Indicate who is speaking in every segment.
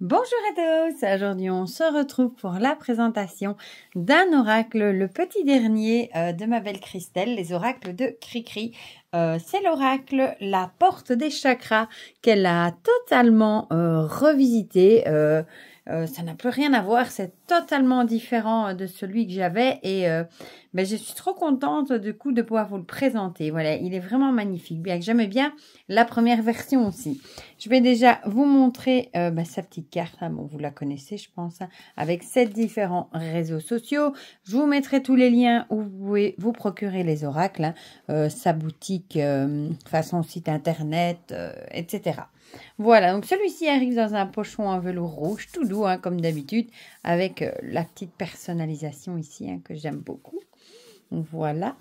Speaker 1: Bonjour à tous, aujourd'hui on se retrouve pour la présentation d'un oracle, le petit dernier de ma belle Christelle, les oracles de Cricri. C'est l'oracle La Porte des Chakras qu'elle a totalement revisité. Ça n'a plus rien à voir, c'est totalement différent de celui que j'avais et je suis trop contente du coup de pouvoir vous le présenter. Voilà, il est vraiment magnifique, bien que j'aimais bien la première version aussi. Je vais déjà vous montrer sa petite carte, hein. Bon, vous la connaissez je pense, hein, avec 7 différents réseaux sociaux. Je vous mettrai tous les liens où vous pouvez vous procurer les oracles, hein, sa boutique, son site internet, etc. Voilà, donc celui-ci arrive dans un pochon en velours rouge, tout doux, hein, comme d'habitude, avec la petite personnalisation ici, hein, que j'aime beaucoup. Donc, voilà.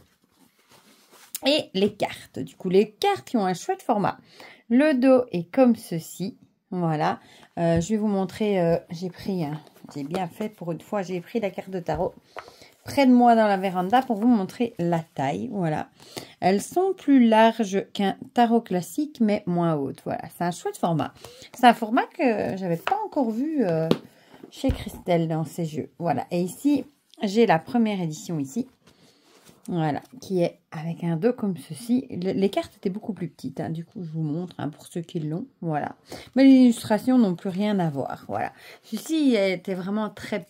Speaker 1: Et les cartes, du coup, les cartes qui ont un chouette format. Le dos est comme ceci, voilà. Je vais vous montrer, j'ai bien fait pour une fois, j'ai pris la carte de tarot près de moi dans la véranda pour vous montrer la taille, voilà. Elles sont plus larges qu'un tarot classique, mais moins hautes, voilà. C'est un chouette format. C'est un format que j'avais pas encore vu chez Christelle dans ses jeux, voilà. Et ici, j'ai la première édition ici, voilà, qui est avec un dos comme ceci. Les cartes étaient beaucoup plus petites, hein, du coup, je vous montre, hein, pour ceux qui l'ont, voilà. Mais les illustrations n'ont plus rien à voir, voilà. Celui-ci était vraiment très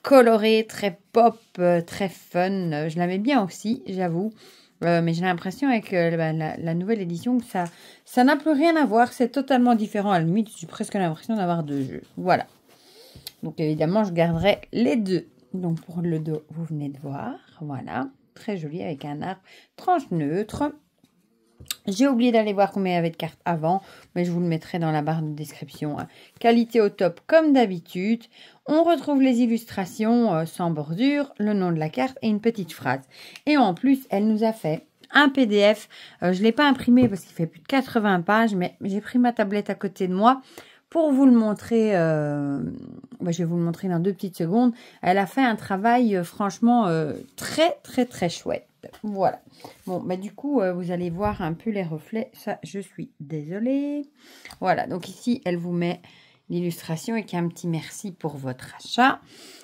Speaker 1: coloré, très pop, très fun. Je l'aimais bien aussi, j'avoue. Mais j'ai l'impression avec la nouvelle édition que ça n'a plus rien à voir. C'est totalement différent. À la limite, j'ai presque l'impression d'avoir deux jeux. Voilà. Donc évidemment, je garderai les deux. Donc pour le dos, vous venez de voir. Voilà. Très joli avec un arbre tranche neutre. J'ai oublié d'aller voir combien il y avait de cartes avant, mais je vous le mettrai dans la barre de description, hein. Qualité au top comme d'habitude. On retrouve les illustrations sans bordure, le nom de la carte et une petite phrase. Et en plus, elle nous a fait un PDF. Je ne l'ai pas imprimé parce qu'il fait plus de 80 pages, mais j'ai pris ma tablette à côté de moi pour vous le montrer. Je vais vous le montrer dans 2 petites secondes. Elle a fait un travail franchement très chouette. Voilà. Bon, du coup, vous allez voir un peu les reflets. Ça, je suis désolée. Voilà. Donc ici, elle vous met l'illustration et un petit merci pour votre achat.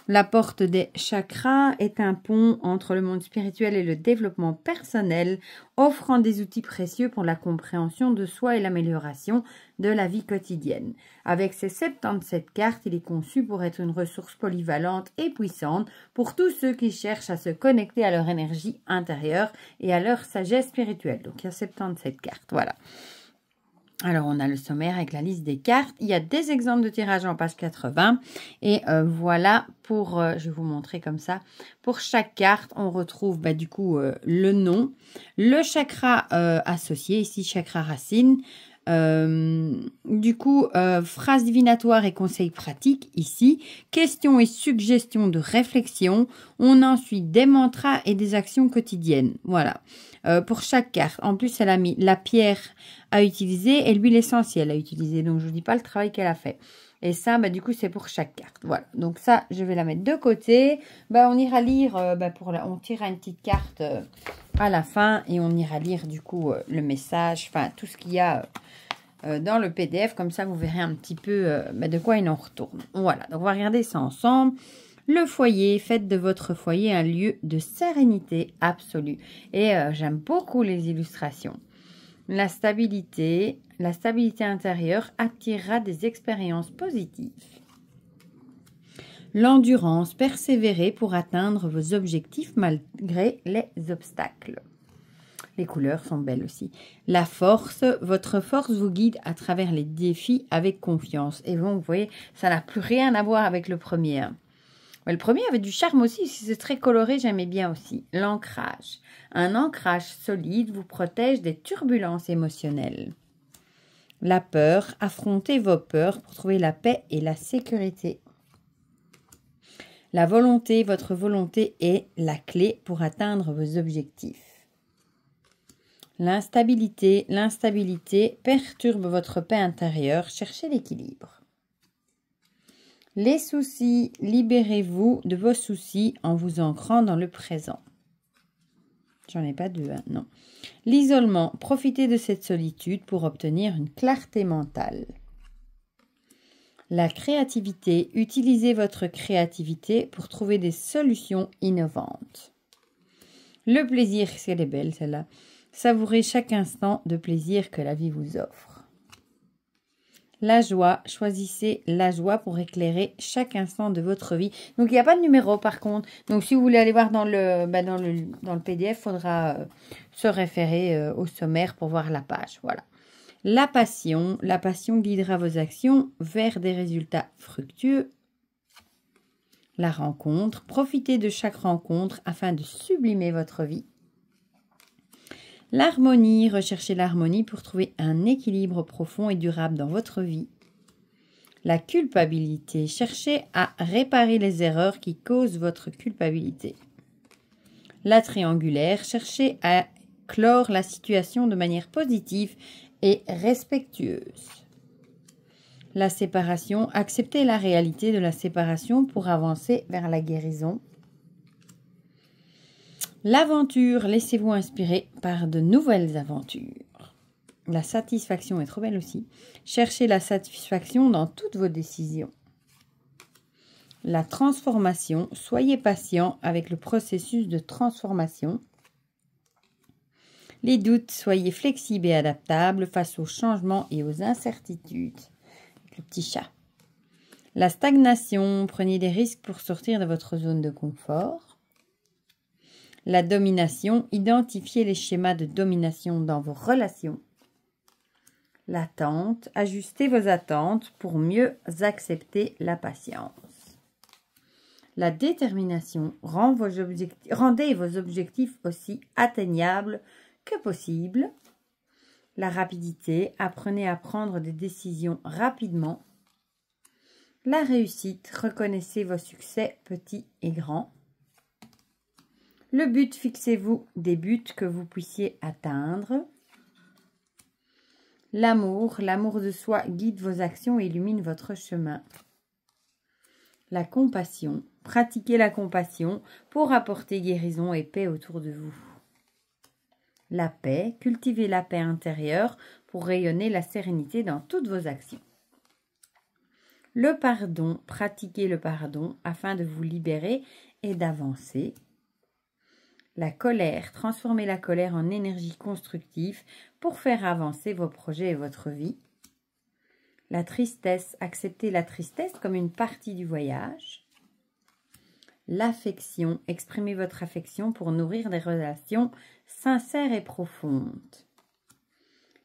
Speaker 1: La porte des chakras est un pont entre le monde spirituel et le développement personnel, offrant des outils précieux pour la compréhension de soi et l'amélioration de la vie quotidienne. Avec ses 77 cartes, il est conçu pour être une ressource polyvalente et puissante pour tous ceux qui cherchent à se connecter à leur énergie intérieure et à leur sagesse spirituelle. Donc, il y a 77 cartes, voilà. Alors, on a le sommaire avec la liste des cartes. Il y a des exemples de tirage en page 80. Et voilà pour, je vais vous montrer comme ça. Pour chaque carte, on retrouve le nom, le chakra associé, ici chakra racine. Phrases divinatoires et conseils pratiques ici, questions et suggestions de réflexion. On a ensuite des mantras et des actions quotidiennes. Voilà. Pour chaque carte. En plus, elle a mis la pierre à utiliser et l'huile essentielle à utiliser. Donc, je ne vous dis pas le travail qu'elle a fait. Et ça, c'est pour chaque carte. Voilà. Donc, ça, je vais la mettre de côté. On ira lire, on tirera une petite carte à la fin et on ira lire, du coup, le message, tout ce qu'il y a dans le PDF. Comme ça, vous verrez un petit peu de quoi il en retourne. Voilà. Donc, on va regarder ça ensemble. Le foyer, faites de votre foyer un lieu de sérénité absolue. Et j'aime beaucoup les illustrations. La stabilité intérieure attirera des expériences positives. L'endurance, persévérer pour atteindre vos objectifs malgré les obstacles. Les couleurs sont belles aussi. La force, votre force vous guide à travers les défis avec confiance. Et bon, vous voyez, ça n'a plus rien à voir avec le premier, hein. Mais le premier avait du charme aussi, c'est très coloré, j'aimais bien aussi. L'ancrage. Un ancrage solide vous protège des turbulences émotionnelles. La peur. Affrontez vos peurs pour trouver la paix et la sécurité. La volonté. Votre volonté est la clé pour atteindre vos objectifs. L'instabilité. L'instabilité perturbe votre paix intérieure. Cherchez l'équilibre. Les soucis, libérez-vous de vos soucis en vous ancrant dans le présent. J'en ai pas deux, hein, non. L'isolement, profitez de cette solitude pour obtenir une clarté mentale. La créativité, utilisez votre créativité pour trouver des solutions innovantes. Le plaisir, c'est les belle celle-là. Savourez chaque instant de plaisir que la vie vous offre. La joie, choisissez la joie pour éclairer chaque instant de votre vie. Donc, il n'y a pas de numéro par contre. Donc, si vous voulez aller voir dans le PDF, il faudra se référer au sommaire pour voir la page. Voilà. La passion guidera vos actions vers des résultats fructueux. La rencontre, profitez de chaque rencontre afin de sublimer votre vie. L'harmonie, recherchez l'harmonie pour trouver un équilibre profond et durable dans votre vie. La culpabilité, cherchez à réparer les erreurs qui causent votre culpabilité. La triangulaire, cherchez à clore la situation de manière positive et respectueuse. La séparation, acceptez la réalité de la séparation pour avancer vers la guérison. L'aventure, laissez-vous inspirer par de nouvelles aventures. La satisfaction est trop belle aussi. Cherchez la satisfaction dans toutes vos décisions. La transformation, soyez patient avec le processus de transformation. Les doutes, soyez flexibles et adaptables face aux changements et aux incertitudes. Le petit chat. La stagnation, prenez des risques pour sortir de votre zone de confort. La domination, identifiez les schémas de domination dans vos relations. L'attente, ajustez vos attentes pour mieux accepter la patience. La détermination, rendez vos objectifs aussi atteignables que possible. La rapidité, apprenez à prendre des décisions rapidement. La réussite, reconnaissez vos succès petits et grands. Le but, fixez-vous des buts que vous puissiez atteindre. L'amour de soi guide vos actions et illumine votre chemin. La compassion, pratiquez la compassion pour apporter guérison et paix autour de vous. La paix, cultivez la paix intérieure pour rayonner la sérénité dans toutes vos actions. Le pardon, pratiquez le pardon afin de vous libérer et d'avancer. La colère, transformez la colère en énergie constructive pour faire avancer vos projets et votre vie. La tristesse, acceptez la tristesse comme une partie du voyage. L'affection, exprimez votre affection pour nourrir des relations sincères et profondes.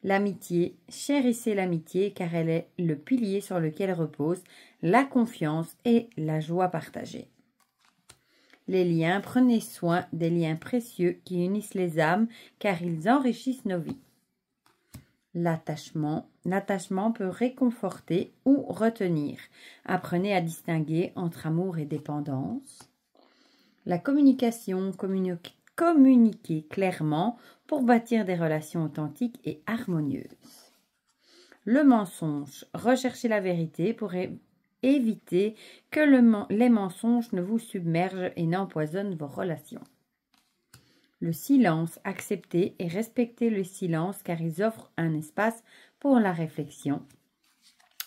Speaker 1: L'amitié, chérissez l'amitié car elle est le pilier sur lequel repose la confiance et la joie partagée. Les liens, prenez soin des liens précieux qui unissent les âmes car ils enrichissent nos vies. L'attachement peut réconforter ou retenir. Apprenez à distinguer entre amour et dépendance. La communication, communiquez clairement pour bâtir des relations authentiques et harmonieuses. Le mensonge, recherchez la vérité pour éviter que les mensonges ne vous submergent et n'empoisonnent vos relations. Le silence, acceptez et respectez le silence car ils offrent un espace pour la réflexion.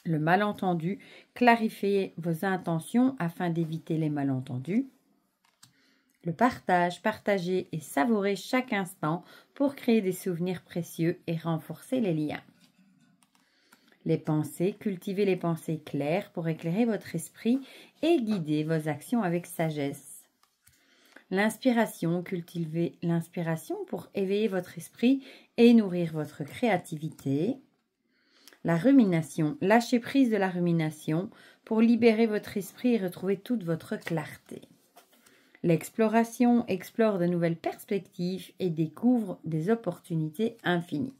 Speaker 1: Le malentendu, clarifiez vos intentions afin d'éviter les malentendus. Le partage, partagez et savourez chaque instant pour créer des souvenirs précieux et renforcer les liens. Les pensées, cultivez les pensées claires pour éclairer votre esprit et guider vos actions avec sagesse. L'inspiration, cultivez l'inspiration pour éveiller votre esprit et nourrir votre créativité. La rumination, lâchez prise de la rumination pour libérer votre esprit et retrouver toute votre clarté. L'exploration, explore de nouvelles perspectives et découvre des opportunités infinies.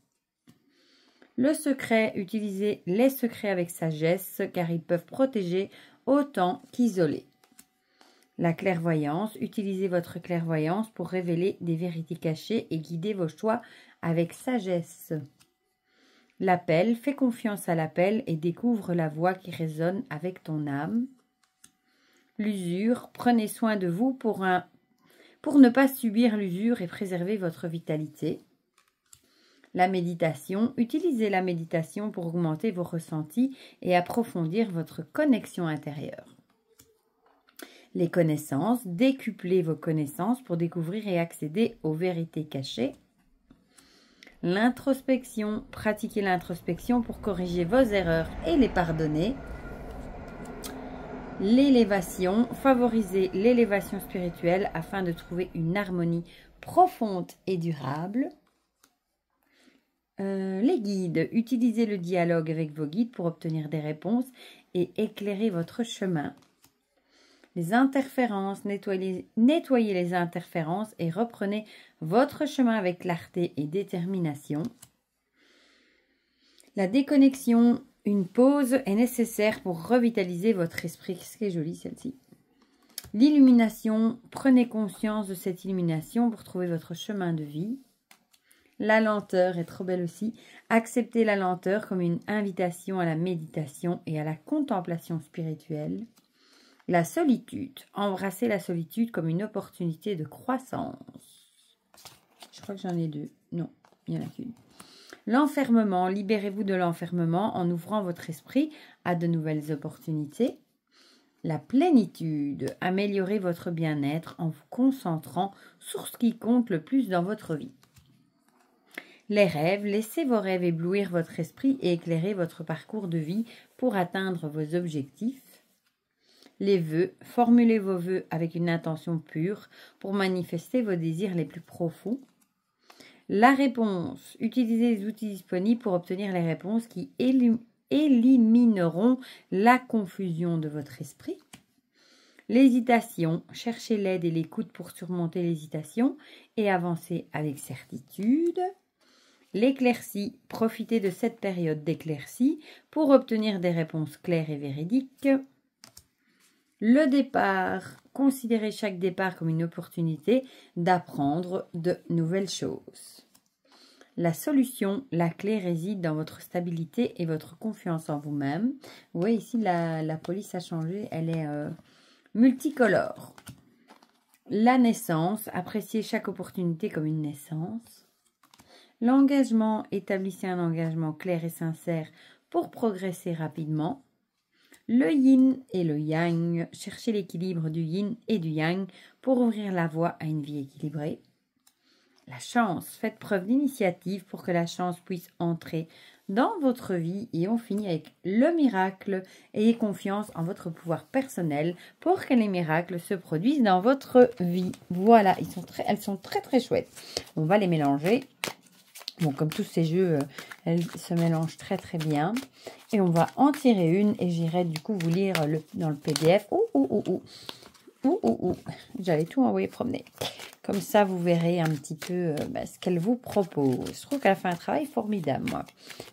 Speaker 1: Le secret, utilisez les secrets avec sagesse car ils peuvent protéger autant qu'isoler. La clairvoyance, utilisez votre clairvoyance pour révéler des vérités cachées et guider vos choix avec sagesse. L'appel, fais confiance à l'appel et découvre la voix qui résonne avec ton âme. L'usure, prenez soin de vous pour ne pas subir l'usure et préserver votre vitalité. La méditation, utilisez la méditation pour augmenter vos ressentis et approfondir votre connexion intérieure. Les connaissances, décuplez vos connaissances pour découvrir et accéder aux vérités cachées. L'introspection, pratiquez l'introspection pour corriger vos erreurs et les pardonner. L'élévation, favorisez l'élévation spirituelle afin de trouver une harmonie profonde et durable. Les guides, utilisez le dialogue avec vos guides pour obtenir des réponses et éclairer votre chemin. Les interférences, nettoyez les interférences et reprenez votre chemin avec clarté et détermination. La déconnexion, une pause est nécessaire pour revitaliser votre esprit. Qu'est-ce qui est joli celle-ci. L'illumination, prenez conscience de cette illumination pour trouver votre chemin de vie. La lenteur est trop belle aussi. Acceptez la lenteur comme une invitation à la méditation et à la contemplation spirituelle. La solitude. Embrassez la solitude comme une opportunité de croissance. Je crois que j'en ai deux. Non, il n'y en a qu'une. L'enfermement. Libérez-vous de l'enfermement en ouvrant votre esprit à de nouvelles opportunités. La plénitude. Améliorez votre bien-être en vous concentrant sur ce qui compte le plus dans votre vie. Les rêves. Laissez vos rêves éblouir votre esprit et éclairer votre parcours de vie pour atteindre vos objectifs. Les vœux, formulez vos vœux avec une intention pure pour manifester vos désirs les plus profonds. La réponse, utilisez les outils disponibles pour obtenir les réponses qui élimineront la confusion de votre esprit. L'hésitation, cherchez l'aide et l'écoute pour surmonter l'hésitation et avancer avec certitude. L'éclaircie, profitez de cette période d'éclaircie pour obtenir des réponses claires et véridiques. Le départ, considérez chaque départ comme une opportunité d'apprendre de nouvelles choses. La solution, la clé réside dans votre stabilité et votre confiance en vous-même. Vous voyez ici, la police a changé, elle est multicolore. La naissance, appréciez chaque opportunité comme une naissance. L'engagement, établissez un engagement clair et sincère pour progresser rapidement. Le yin et le yang, cherchez l'équilibre du yin et du yang pour ouvrir la voie à une vie équilibrée. La chance, faites preuve d'initiative pour que la chance puisse entrer dans votre vie. Et on finit avec le miracle. Ayez confiance en votre pouvoir personnel pour que les miracles se produisent dans votre vie. Voilà, elles sont très très chouettes. On va les mélanger. Bon, comme tous ces jeux, elles se mélangent très très bien. Et on va en tirer une et j'irai du coup vous lire dans le PDF. J'allais tout envoyer promener. Comme ça, vous verrez un petit peu ce qu'elle vous propose. Je trouve qu'elle a fait un travail formidable, moi,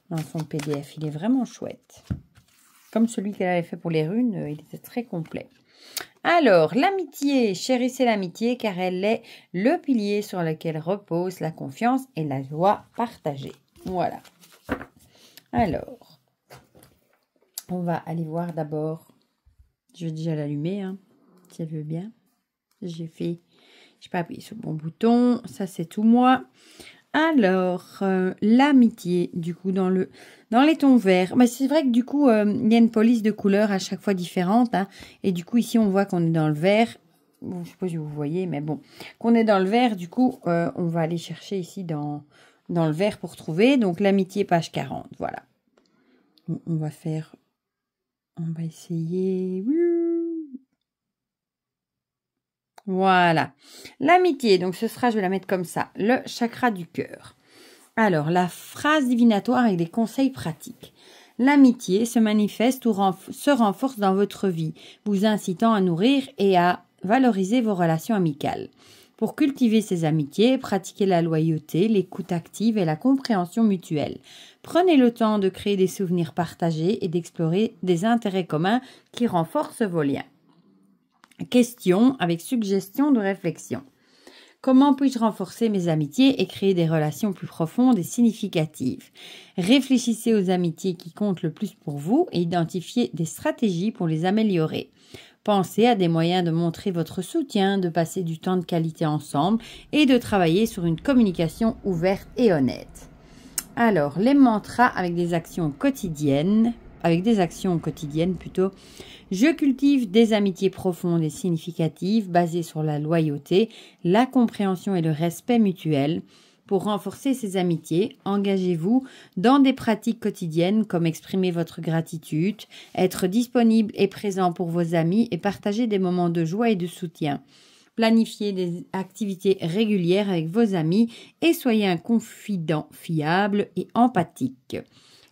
Speaker 1: dans son PDF. Il est vraiment chouette. Comme celui qu'elle avait fait pour les runes, il était très complet. Alors, l'amitié, chérissez l'amitié car elle est le pilier sur lequel repose la confiance et la joie partagée. Voilà. Alors, on va aller voir d'abord. Je vais déjà l'allumer, hein, si elle veut bien. J'ai pas appuyé sur le bon bouton. Ça, c'est tout moi. Alors, l'amitié, du coup, dans les tons verts. Mais c'est vrai que du coup, il y a une police de couleurs à chaque fois différente. Hein, et du coup, ici, on voit qu'on est dans le vert. Bon, je sais pas si vous voyez, mais bon. Qu'on est dans le vert, du coup, on va aller chercher ici dans le vert pour trouver. Donc, l'amitié, page 40. Voilà. On va essayer. Voilà. L'amitié, donc ce sera, je vais la mettre comme ça, le chakra du cœur. Alors, la phrase divinatoire et les conseils pratiques. L'amitié se manifeste ou se renforce dans votre vie, vous incitant à nourrir et à valoriser vos relations amicales. Pour cultiver ces amitiés, pratiquez la loyauté, l'écoute active et la compréhension mutuelle. Prenez le temps de créer des souvenirs partagés et d'explorer des intérêts communs qui renforcent vos liens. Question avec suggestion de réflexion. Comment puis-je renforcer mes amitiés et créer des relations plus profondes et significatives? Réfléchissez aux amitiés qui comptent le plus pour vous et identifiez des stratégies pour les améliorer. Pensez à des moyens de montrer votre soutien, de passer du temps de qualité ensemble et de travailler sur une communication ouverte et honnête. Alors, les mantras avec des actions quotidiennes, plutôt. Je cultive des amitiés profondes et significatives basées sur la loyauté, la compréhension et le respect mutuel. Pour renforcer ces amitiés, engagez-vous dans des pratiques quotidiennes comme exprimer votre gratitude, être disponible et présent pour vos amis et partager des moments de joie et de soutien. Planifiez des activités régulières avec vos amis et soyez un confident fiable et empathique.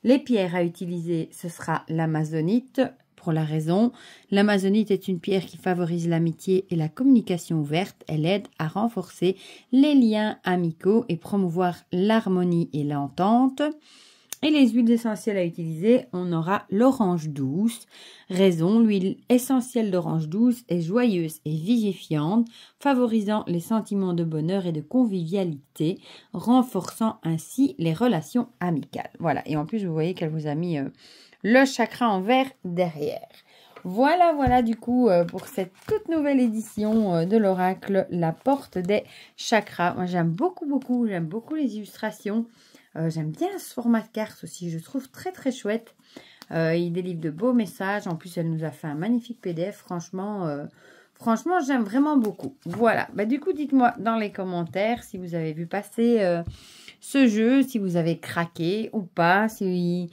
Speaker 1: Les pierres à utiliser, ce sera l'amazonite. Pour la raison, l'amazonite est une pierre qui favorise l'amitié et la communication ouverte. Elle aide à renforcer les liens amicaux et promouvoir l'harmonie et l'entente. Et les huiles essentielles à utiliser, on aura l'orange douce. Raison, l'huile essentielle d'orange douce est joyeuse et vivifiante, favorisant les sentiments de bonheur et de convivialité, renforçant ainsi les relations amicales. Voilà, et en plus, vous voyez qu'elle vous a mis le chakra en vert derrière. Voilà du coup pour cette toute nouvelle édition de l'oracle, la porte des chakras. Moi, j'aime beaucoup les illustrations. J'aime bien ce format de carte aussi, je trouve très chouette. Il délivre de beaux messages. En plus, elle nous a fait un magnifique PDF. Franchement, j'aime vraiment beaucoup. Voilà. Du coup, dites-moi dans les commentaires si vous avez vu passer ce jeu, si vous avez craqué ou pas, si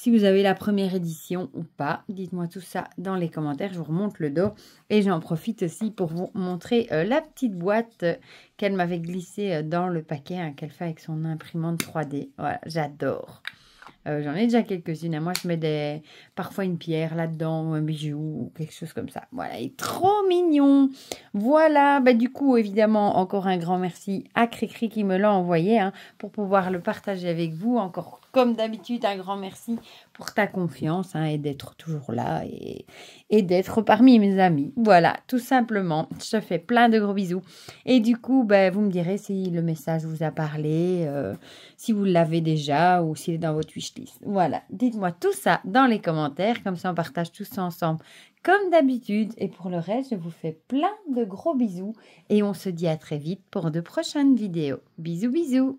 Speaker 1: vous avez la première édition ou pas. Dites-moi tout ça dans les commentaires. Je vous remonte le dos. Et j'en profite aussi pour vous montrer la petite boîte qu'elle m'avait glissée dans le paquet qu'elle fait avec son imprimante 3D. Voilà, j'adore. J'en ai déjà quelques-unes. Moi, je mets parfois une pierre là-dedans, ou un bijou, ou quelque chose comme ça. Voilà, il est trop mignon. Voilà, du coup, évidemment, encore un grand merci à Cricri qui me l'a envoyé pour pouvoir le partager avec vous. Encore comme d'habitude, un grand merci pour ta confiance et d'être toujours là et d'être parmi mes amis. Voilà, tout simplement. Je te fais plein de gros bisous. Et du coup, vous me direz si le message vous a parlé, si vous l'avez déjà ou s'il est dans votre wishlist. Voilà, dites-moi tout ça dans les commentaires. Comme ça, on partage tout ça ensemble comme d'habitude. Et pour le reste, je vous fais plein de gros bisous. Et on se dit à très vite pour de prochaines vidéos. Bisous, bisous.